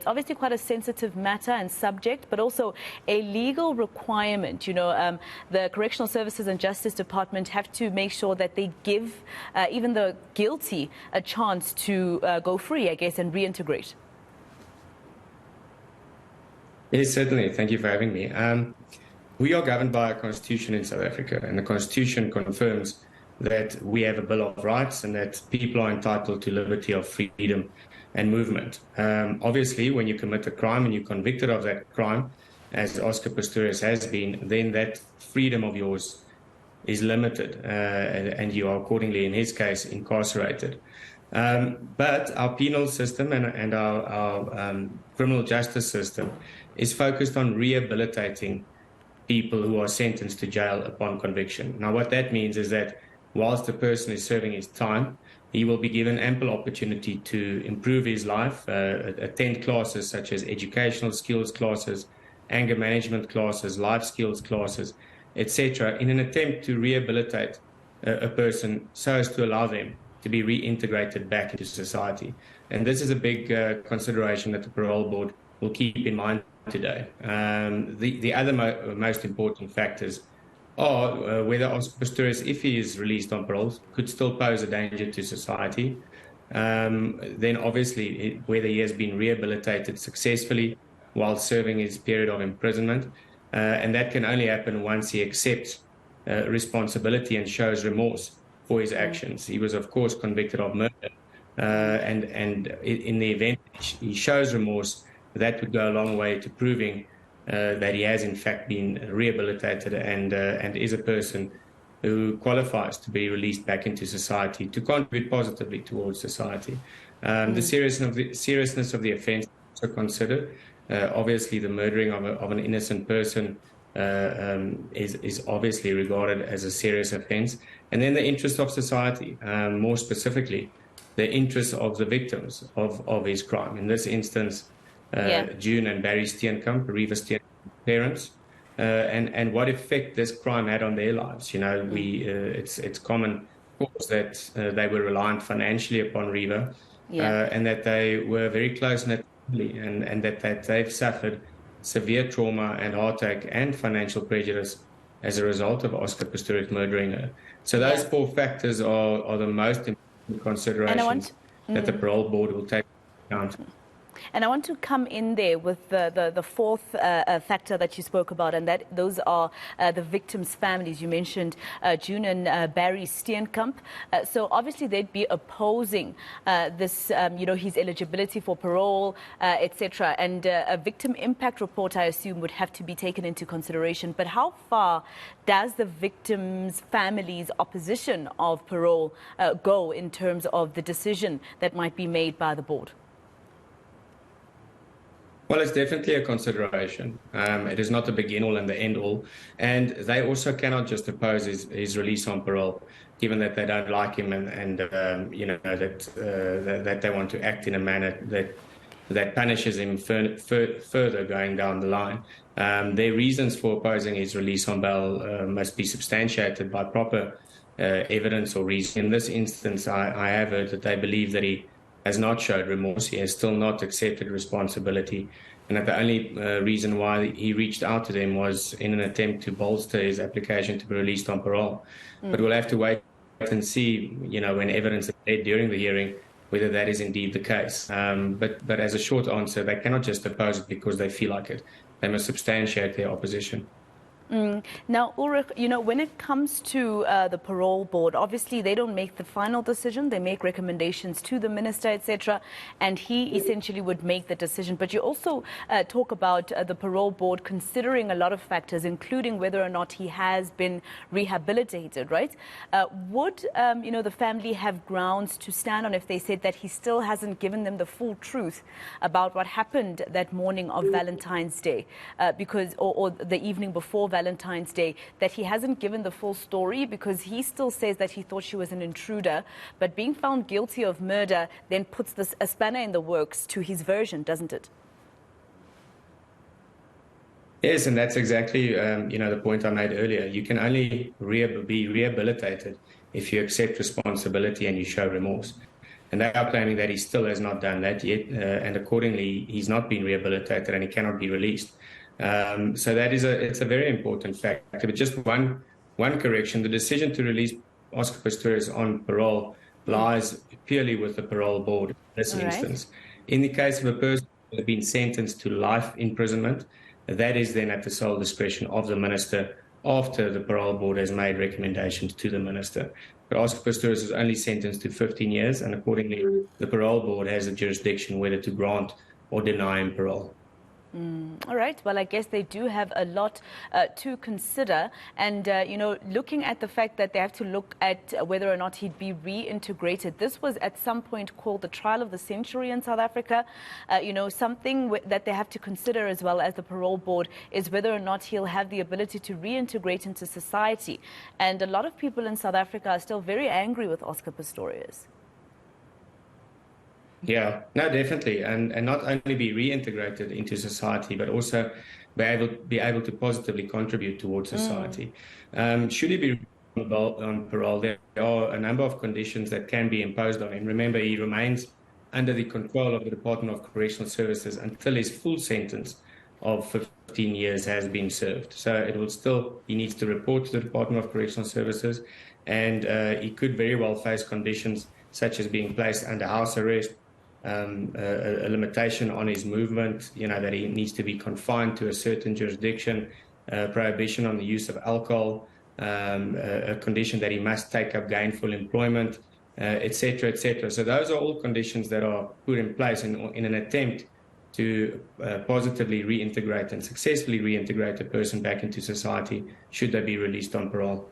It's obviously quite a sensitive matter and subject, but also a legal requirement. The Correctional Services and Justice Department have to make sure that they give even the guilty a chance to go free, I guess, and reintegrate. Yes, certainly. Thank you for having me. We are governed by a constitution in South Africa, and the constitution confirms that we have a Bill of Rights and that people are entitled to liberty of freedom and movement. Obviously, when you commit a crime and you're convicted of that crime, as Oscar Pistorius has been, then that freedom of yours is limited, and you are accordingly, in his case, incarcerated. But our penal system and our criminal justice system is focused on rehabilitating people who are sentenced to jail upon conviction. Now, what that means is that whilst the person is serving his time, he will be given ample opportunity to improve his life, attend classes such as educational skills classes, anger management classes, life skills classes, etc., in an attempt to rehabilitate a person so as to allow them to be reintegrated back into society. And this is a big consideration that the Parole Board will keep in mind today. The other most important factors are whether Oscar Pistorius, if he is released on parole, could still pose a danger to society. Then obviously whether he has been rehabilitated successfully while serving his period of imprisonment. And that can only happen once he accepts responsibility and shows remorse for his actions. He was, of course, convicted of murder. And in the event he shows remorse, that would go a long way to proving that he has in fact been rehabilitated and is a person who qualifies to be released back into society to contribute positively towards society. The seriousness of the offence is also considered. Obviously, the murdering of an innocent person is obviously regarded as a serious offence. And then the interest of society, more specifically, the interest of the victims of his crime. In this instance, June and Barry Steenkamp, Reva Steenkamp's parents, and what effect this crime had on their lives. It's common, of course, that they were reliant financially upon Reva, and that they were very close-knit family, and that they've suffered severe trauma and heartache and financial prejudice as a result of Oscar Pistorius murdering her. So those four factors are the most important considerations that the Parole Board will take into account. And I want to come in there with the fourth factor that you spoke about, and that those are the victims' families. You mentioned June and Barry Steenkamp. So obviously they'd be opposing this, his eligibility for parole, etc. And a victim impact report, I assume, would have to be taken into consideration. But how far does the victims' families' opposition of parole go in terms of the decision that might be made by the board? Well, it's definitely a consideration. It is not the begin-all and the end-all. And they also cannot just oppose his release on parole, given that they don't like him and that they want to act in a manner that punishes him further going down the line. Their reasons for opposing his release on bail must be substantiated by proper evidence or reason. In this instance, I have heard that they believe that he has not showed remorse. He has still not accepted responsibility, and that the only reason why he reached out to them was in an attempt to bolster his application to be released on parole. But we'll have to wait and see, when evidence is led during the hearing, whether that is indeed the case. But as a short answer, they cannot just oppose it because they feel like it. They must substantiate their opposition. Now, Ulrich, when it comes to the Parole Board, obviously they don't make the final decision. They make recommendations to the minister, etc., and he essentially would make the decision. But you also talk about the Parole Board considering a lot of factors, including whether or not he has been rehabilitated, right? Would, the family have grounds to stand on if they said that he still hasn't given them the full truth about what happened that morning of Valentine's Day, or the evening before Valentine's Day, that he hasn't given the full story because he still says that he thought she was an intruder, but being found guilty of murder then puts a spanner in the works to his version, doesn't it? Yes, and that's exactly the point I made earlier. You can only be rehabilitated if you accept responsibility and you show remorse. And they are claiming that he still has not done that yet, and accordingly, he's not been rehabilitated and he cannot be released. So it's a very important factor. But just one correction: the decision to release Oscar Pistorius on parole lies purely with the parole board in this instance. In the case of a person who has been sentenced to life imprisonment, that is then at the sole discretion of the minister after the parole board has made recommendations to the minister. But Oscar Pistorius is only sentenced to 15 years, and accordingly, the parole board has the jurisdiction whether to grant or deny him parole. All right. Well, I guess they do have a lot to consider. And, looking at the fact that they have to look at whether or not he'd be reintegrated. This was at some point called the trial of the century in South Africa. Something that they have to consider as well as the parole board is whether or not he'll have the ability to reintegrate into society. And a lot of people in South Africa are still very angry with Oscar Pistorius. Yeah, no, definitely, and not only be reintegrated into society, but also be able to positively contribute towards society. Should he be on parole, there are a number of conditions that can be imposed on him. Remember, he remains under the control of the Department of Correctional Services until his full sentence of 15 years has been served. So he needs to report to the Department of Correctional Services, and he could very well face conditions such as being placed under house arrest, a limitation on his movement, that he needs to be confined to a certain jurisdiction, prohibition on the use of alcohol, a condition that he must take up gainful employment, etc., etc. So those are all conditions that are put in place in an attempt to positively reintegrate and successfully reintegrate a person back into society should they be released on parole.